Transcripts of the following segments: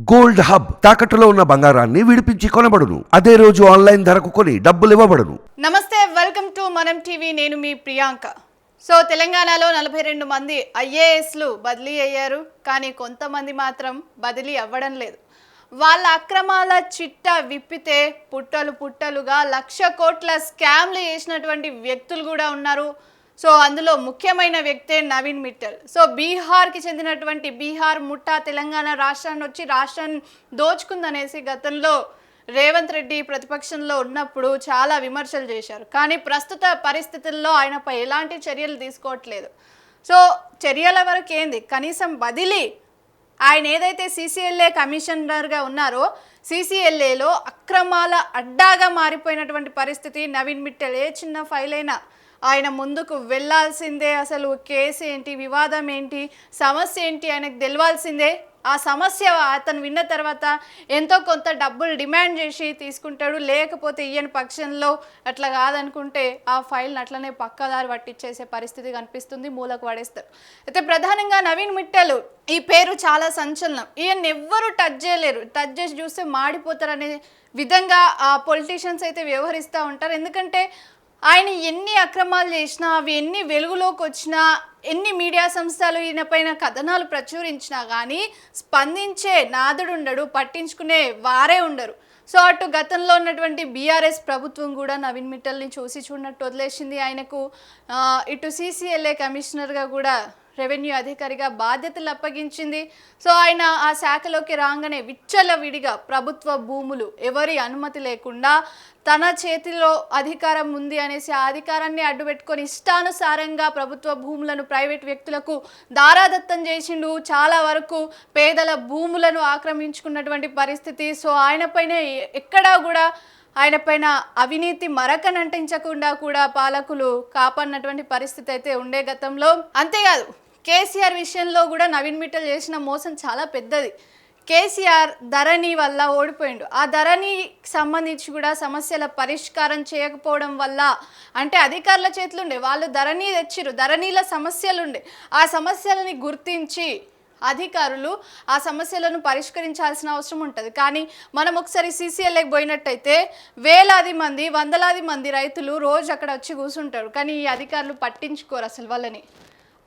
Gold hub తాకట్టులో ఉన్న బంగారాన్ని విడిపించి కొనబడును. అదే రోజు ఆన్లైన్ ధరకు కొని డబ్బులు ఇవ్వబడును. నమస్తే, వెల్కమ్ టు మనం టీవీ. నేను మీ ప్రియాంక. సో తెలంగాణలో 42 మంది ఐఏఎస్లు బదిలీ అయ్యారు. కానీ కొంతమంది మాత్రం బదిలీ అవ్వడం లేదు. వాళ్ళ అక్రమాల చిట్టా విప్పితే పుట్టలు పుట్టలుగా 1,00,000 కోట్ల స్కామ్లు చేసినటువంటి వ్యక్తులు కూడా ఉన్నారు. సో అందులో ముఖ్యమైన వ్యక్తే నవీన్ మిట్టల్. సో బీహార్కి చెందినటువంటి బీహార్ ముఠా తెలంగాణ రాష్ట్రాన్ని వచ్చి రాష్ట్రాన్ని దోచుకుందనేసి గతంలో రేవంత్ రెడ్డి ప్రతిపక్షంలో ఉన్నప్పుడు చాలా విమర్శలు చేశారు. కానీ ప్రస్తుత పరిస్థితుల్లో ఆయనపై ఎలాంటి చర్యలు తీసుకోవట్లేదు. సో చర్యల వరకు ఏంది, కనీసం బదిలీ. ఆయన ఏదైతే సీసీఎల్ఏ కమిషనర్గా ఉన్నారో సీసీఎల్ఏలో అక్రమాల అడ్డాగా మారిపోయినటువంటి పరిస్థితి. నవీన్ మిట్టల్ ఏ చిన్న ఫైల్ అయినా ఆయన ముందుకు వెళ్ళాల్సిందే. అసలు కేసు ఏంటి, వివాదం ఏంటి, సమస్య ఏంటి ఆయనకు తెలవాల్సిందే. ఆ సమస్య అతను విన్న తర్వాత ఎంతో కొంత డబ్బులు డిమాండ్ చేసి తీసుకుంటాడు. లేకపోతే ఈయన పక్షంలో అట్లా కాదనుకుంటే ఆ ఫైల్ని అట్లనే పక్కదారి పట్టించేసే పరిస్థితి కనిపిస్తుంది, మూలకు పడేస్తారు. అయితే ప్రధానంగా నవీన్ మిట్టల్ ఈ పేరు చాలా సంచలనం. ఈయన ఎవ్వరు టచ్ చేయలేరు, టచ్ చేసి చూస్తే మాడిపోతారు అనే విధంగా ఆ పొలిటీషియన్స్ అయితే వ్యవహరిస్తూ ఉంటారు. ఎందుకంటే ఆయన ఎన్ని అక్రమాలు చేసినా, అవి ఎన్ని వెలుగులోకి వచ్చినా, ఎన్ని మీడియా సంస్థలు ఈయన పైన కథనాలు ప్రచురించినా కానీ స్పందించే నాదుడు ఉండడు, పట్టించుకునే వారే ఉండరు. సో అటు గతంలో ఉన్నటువంటి బీఆర్ఎస్ ప్రభుత్వం కూడా నవీన్ మిట్టల్ని చూసి చూడనట్టు వదిలేసింది. ఆయనకు ఇటు సీసీఎల్ఏ కమిషనర్గా కూడా రెవెన్యూ అధికారిగా బాధ్యతలు అప్పగించింది. సో ఆయన ఆ శాఖలోకి రాగానే విచ్చలవిడిగా ప్రభుత్వ భూములు ఎవరి అనుమతి లేకుండా తన చేతిలో అధికారం ఉంది అనేసి ఆ అధికారాన్ని అడ్డుపెట్టుకొని ఇష్టానుసారంగా ప్రభుత్వ భూములను ప్రైవేట్ వ్యక్తులకు దారాదత్తం చేసిండు. చాలా వరకు పేదల భూములను ఆక్రమించుకున్నటువంటి పరిస్థితి. సో ఆయన పైన ఎక్కడా కూడా ఆయన పైన అవినీతి మరకనంటించకుండా కూడా పాలకులు కాపాడినటువంటి పరిస్థితి అయితే ఉండే గతంలో. అంతేకాదు కేసీఆర్ విషయంలో కూడా నవీన్ మిట్టల్ చేసిన మోసం చాలా పెద్దది. కేసీఆర్ ధరణి వల్ల ఓడిపోయిండు. ఆ ధరణికి సంబంధించి కూడా సమస్యల పరిష్కారం చేయకపోవడం వల్ల, అంటే అధికారుల చేతులుండే వాళ్ళు ధరణి తెచ్చిరు, ధరణిల సమస్యలుండే, ఆ సమస్యలని గుర్తించి అధికారులు ఆ సమస్యలను పరిష్కరించాల్సిన అవసరం ఉంటుంది. కానీ మనం ఒకసారి సీసీఎల్ఏకి పోయినట్టయితే వేలాది మంది, వందలాది మంది రైతులు రోజు అక్కడ వచ్చి కూర్చుంటారు. కానీ ఈ అధికారులు పట్టించుకోరు, అసలు వాళ్ళని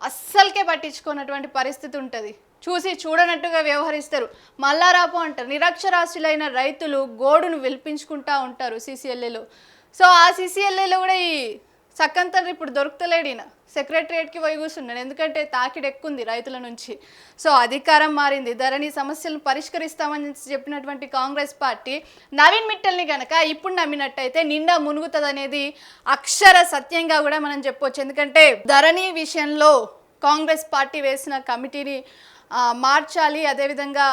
అస్సలకే పట్టించుకున్నటువంటి పరిస్థితి ఉంటుంది. చూసి చూడనట్టుగా వ్యవహరిస్తారు. మల్లారాపు అంటారు. నిరక్షరాస్యులైన రైతులు గోడును విలిపించుకుంటూ ఉంటారు సీసీఎల్ఏలో. సో ఆ సీసీఎల్ఏలో కూడా ఈ సక్కన్ తండ్రి ఇప్పుడు దొరుకుతలేడు. ఈయన సెక్రటరియట్కి పోయి కూర్చున్నాడు. ఎందుకంటే తాకిడి ఎక్కుంది రైతుల నుంచి. సో అధికారం మారింది, ధరణి సమస్యలను పరిష్కరిస్తామని చెప్పినటువంటి కాంగ్రెస్ పార్టీ నవీన్ మిట్టల్ని కనుక ఇప్పుడు నమ్మినట్టయితే నిండా మునుగుతుంది అనేది అక్షర సత్యంగా కూడా మనం చెప్పొచ్చు. ఎందుకంటే ధరణి విషయంలో కాంగ్రెస్ పార్టీ వేసిన కమిటీని మార్చాలి. అదేవిధంగా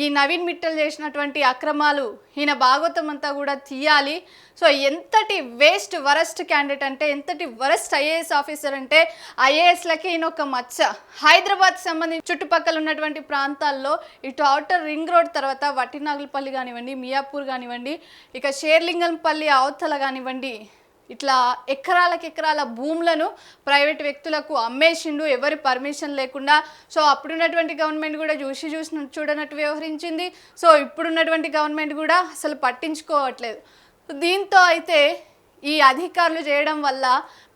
ఈ నవీన్ మిట్టల్ చేసినటువంటి అక్రమాలు ఈయన భాగవతం అంతా కూడా తీయాలి. సో ఎంతటి వేస్ట్ వరస్ట్ క్యాండిడేట్ అంటే, ఎంతటి వరస్ట్ ఐఏఎస్ ఆఫీసర్ అంటే, ఐఏఎస్లకి ఈయన ఒక మచ్చ. హైదరాబాద్కి సంబంధించి చుట్టుపక్కల ఉన్నటువంటి ప్రాంతాల్లో ఇటు ఔటర్ రింగ్ రోడ్ తర్వాత వట్టినాగులపల్లి కానివ్వండి, మియాపూర్ కానివ్వండి, ఇక షేర్లింగంపల్లి అవతల కానివ్వండి, ఇట్లా ఎకరాల భూములను ప్రైవేట్ వ్యక్తులకు అమ్మేసిండు ఎవరి పర్మిషన్ లేకుండా. సో అప్పుడున్నటువంటి గవర్నమెంట్ కూడా చూడనట్టు వ్యవహరించింది. సో ఇప్పుడున్నటువంటి గవర్నమెంట్ కూడా అసలు పట్టించుకోవట్లేదు. దీంతో అయితే ఈ అధికారులు చేయడం వల్ల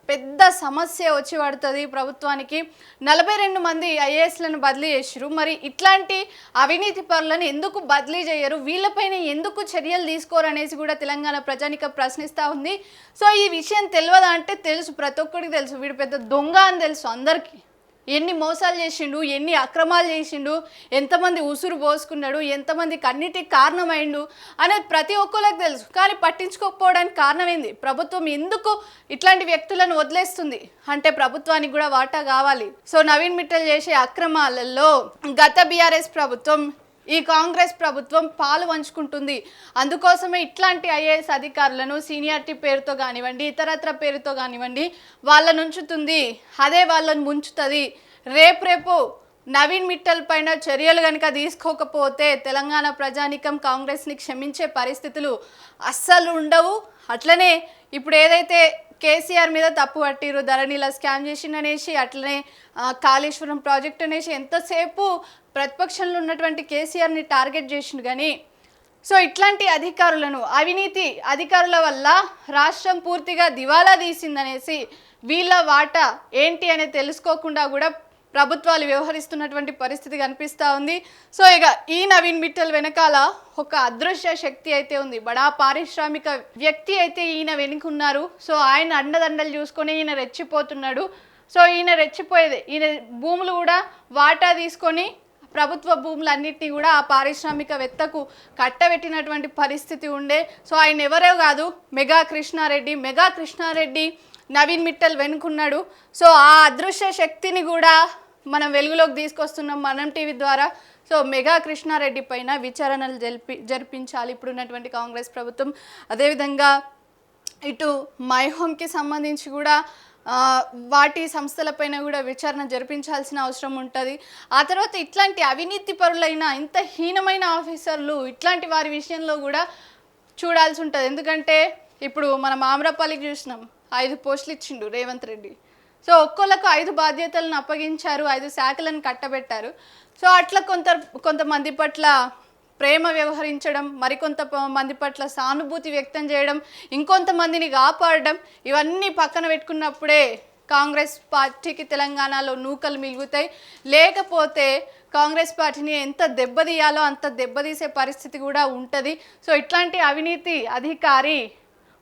పెద్ద సమస్య వచ్చి పడుతుంది ప్రభుత్వానికి. 42 మంది ఐఏఎస్లను బదిలీ చేసిరు. మరి ఇట్లాంటి అవినీతి పరులను ఎందుకు బదిలీ చేయరు, వీళ్ళపైన ఎందుకు చర్యలు తీసుకోరు అనేసి కూడా తెలంగాణ ప్రజానిక ప్రశ్నిస్తూ ఉంది. సో ఈ విషయం తెలియదా అంటే తెలుసు, ప్రతి ఒక్కరికి తెలుసు. వీడు పెద్ద దొంగ అని తెలుసు అందరికీ. ఎన్ని మోసాలు చేసిండు, ఎన్ని అక్రమాలు చేసిండు, ఎంతమంది ఉసురు పోసుకున్నాడు, ఎంతమంది కన్నిటికి కారణమైండు అనేది ప్రతి ఒక్కరికి తెలుసు. కానీ పట్టించుకోకపోవడానికి కారణం ఏంది? ప్రభుత్వం ఎందుకు ఇట్లాంటి వ్యక్తులను వదిలేస్తుంది అంటే ప్రభుత్వానికి కూడా వాటా కావాలి. సో నవీన్ మిట్టల్ చేసే అక్రమాలలో గత బీఆర్ఎస్ ప్రభుత్వం, ఈ కాంగ్రెస్ ప్రభుత్వం పాలు పంచుకుంటుంది. అందుకోసమే ఇట్లాంటి ఐఏఎస్ అధికారులను సీనియారిటీ పేరుతో కానివ్వండి, ఇతరత్ర పేరుతో కానివ్వండి వాళ్ళను ఉంచుతుంది, అదే వాళ్ళని ముంచుతుంది. రేపు నవీన్ మిట్టల్ పైన చర్యలు కనుక తీసుకోకపోతే తెలంగాణ ప్రజానికం కాంగ్రెస్ని క్షమించే పరిస్థితులు అస్సలు ఉండవు. అట్లనే ఇప్పుడు ఏదైతే కేసీఆర్ మీద తప్పు పట్టిరు, ధరణిలా స్కామ్ చేసిందనేసి, అట్లనే కాళేశ్వరం ప్రాజెక్ట్ అనేసి ఎంతసేపు ప్రతిపక్షంలో ఉన్నటువంటి కేసీఆర్ని టార్గెట్ చేసిండు కానీ సో ఇట్లాంటి అధికారులను అవినీతి అధికారుల వల్ల రాష్ట్రం పూర్తిగా దివాలా తీసిందనేసి వీళ్ళ వాటా ఏంటి అనేది తెలుసుకోకుండా కూడా ప్రభుత్వాలు వ్యవహరిస్తున్నటువంటి పరిస్థితి కనిపిస్తూ ఉంది. సో ఇక ఈ నవీన్ మిట్టల్ వెనకాల ఒక అదృశ్య శక్తి అయితే ఉంది. బడా పారిశ్రామిక వ్యక్తి అయితే ఈయన వెనుకున్నారు. సో ఆయన అండదండలు చూసుకొని ఈయన రెచ్చిపోతున్నాడు. సో ఈయన రెచ్చిపోయేది ఈయన భూములు కూడా వాటా తీసుకొని ప్రభుత్వ భూములన్నింటినీ కూడా ఆ పారిశ్రామికవేత్తకు కట్టబెట్టినటువంటి పరిస్థితి ఉండే. సో ఆయన ఎవరో కాదు, మెగా కృష్ణారెడ్డి నవీన్ మిట్టల్ వెనుకున్నాడు. సో ఆ అదృశ్య శక్తిని కూడా మనం వెలుగులోకి తీసుకొస్తున్నాం మనం టీవీ ద్వారా. సో మెగా కృష్ణారెడ్డి పైన విచారణలు జరిపించాలి ఇప్పుడున్నటువంటి కాంగ్రెస్ ప్రభుత్వం. అదేవిధంగా ఇటు మై హోమ్కి సంబంధించి కూడా వాటి సంస్థలపైన కూడా విచారణ జరిపించాల్సిన అవసరం ఉంటుంది. ఆ తర్వాత ఇట్లాంటి అవినీతి పరులైన ఇంత హీనమైన ఆఫీసర్లు ఇట్లాంటి వారి విషయంలో కూడా చూడాల్సి ఉంటుంది. ఎందుకంటే ఇప్పుడు మనం ఆమ్రపల్లికి చూసినాం, 5 పోస్టులు ఇచ్చిండు రేవంత్ రెడ్డి. సో ఒక్కొక్కరికి 5 బాధ్యతలను అప్పగించారు, 5 శాఖలను కట్టబెట్టారు. సో అట్లా కొంతమంది పట్ల ప్రేమ వ్యవహరించడం, మరికొంత మంది పట్ల సానుభూతి వ్యక్తం చేయడం, ఇంకొంతమందిని కాపాడడం, ఇవన్నీ పక్కన పెట్టుకున్నప్పుడే కాంగ్రెస్ పార్టీకి తెలంగాణలో నూకలు మిగులుతాయి. లేకపోతే కాంగ్రెస్ పార్టీని ఎంత దెబ్బతీయాలో అంత దెబ్బతీసే పరిస్థితి కూడా ఉంటుంది. సో ఇట్లాంటి అవినీతి అధికారి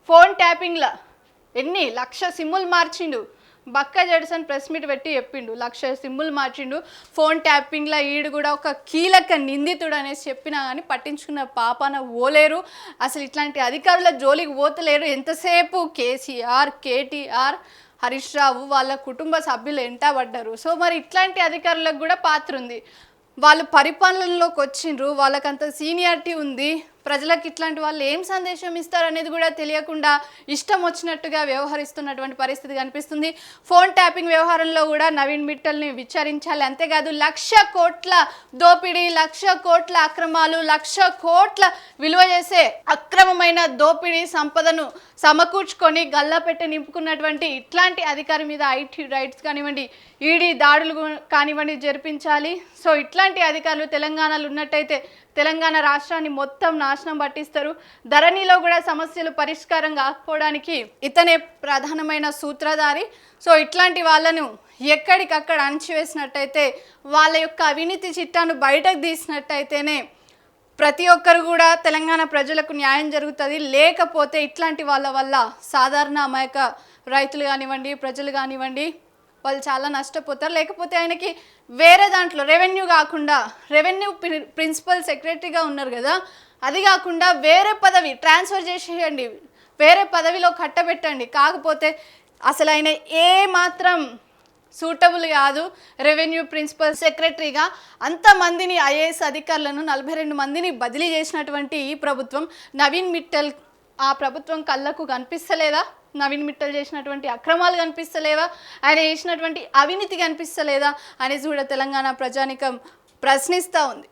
ఫోన్ ట్యాపింగ్ల 1,00,000 సిమ్ములు మార్చిండు. బక్క జడ్సన్ ప్రెస్ మీట్ పెట్టి చెప్పిండు 1,00,000 సిమ్ములు మార్చిండు. ఫోన్ ట్యాపింగ్లో ఈడు కూడా ఒక కీలక నిందితుడు అనేసి చెప్పినా కానీ పట్టించుకున్న పాపాన ఓలేరు. అసలు ఇట్లాంటి అధికారుల జోలికి పోతలేరు. ఎంతసేపు కేసీఆర్, కేటీఆర్, హరీష్ రావు వాళ్ళ కుటుంబ సభ్యులు ఎంటబడ్డారు. సో మరి ఇట్లాంటి అధికారులకు కూడా పాత్ర ఉంది. వాళ్ళు పరిపాలనలోకి వచ్చిండ్రు, వాళ్ళకంత సీనియారిటీ ఉంది. ప్రజలకు ఇట్లాంటి వాళ్ళు ఏం సందేశం ఇస్తారనేది కూడా తెలియకుండా ఇష్టం వచ్చినట్టుగా వ్యవహరిస్తున్నటువంటి పరిస్థితి కనిపిస్తుంది. ఫోన్ ట్యాపింగ్ వ్యవహారంలో కూడా నవీన్ మిట్టల్ని విచారించాలి. అంతేకాదు 1,00,000 కోట్ల దోపిడీ, 1,00,000 కోట్ల అక్రమాలు, 1,00,000 కోట్ల విలువ చేసే అక్రమమైన దోపిడీ సంపదను సమకూర్చుకొని గల్లాపెట్టి నింపుకున్నటువంటి ఇట్లాంటి అధికారి మీద ఐటీ రైట్స్ కానివ్వండి, ఈడీ దాడులు కానివ్వండి జరిపించాలి. సో ఇట్లాంటి అధికారులు తెలంగాణలో ఉన్నట్టయితే తెలంగాణ రాష్ట్రాన్ని మొత్తం నాశనం పట్టిస్తారు. ధరణిలో కూడా సమస్యలు పరిష్కారం కాకపోవడానికి ఇతనే ప్రధానమైన సూత్రధారి. సో ఇట్లాంటి వాళ్ళను ఎక్కడికక్కడ అణచివేసినట్టయితే, వాళ్ళ యొక్క అవినీతి చిట్టాను బయటకు తీసినట్టయితేనే ప్రతి ఒక్కరు కూడా తెలంగాణ ప్రజలకు న్యాయం జరుగుతుంది. లేకపోతే ఇట్లాంటి వాళ్ళ వల్ల సాధారణ అమాయక రైతులు కానివ్వండి, ప్రజలు కానివ్వండి, వాళ్ళు చాలా నష్టపోతారు. లేకపోతే ఆయనకి వేరే దాంట్లో రెవెన్యూ కాకుండా, రెవెన్యూ ప్రిన్సిపల్ సెక్రటరీగా ఉన్నారు కదా, అది కాకుండా వేరే పదవి ట్రాన్స్ఫర్ చేసేయండి, వేరే పదవిలో కట్టబెట్టండి. కాకపోతే అసలు ఆయన ఏ మాత్రం సూటబుల్ కాదు రెవెన్యూ ప్రిన్సిపల్ సెక్రటరీగా. అంతమందిని ఐఏఎస్ అధికారులను 42 మందిని బదిలీ చేసినటువంటి ఈ ప్రభుత్వం నవీన్ మిట్టల్ ఆ ప్రభుత్వం కళ్ళకు కనిపిస్తలేదా? నవీన్ మిట్టల్ చేసినటువంటి అక్రమాలు కనిపిస్తలేవా? ఆయన చేసినటువంటి అవినీతి కనిపిస్తలేదా అనేసి కూడా తెలంగాణ ప్రజానికం ప్రశ్నిస్తూ ఉంది.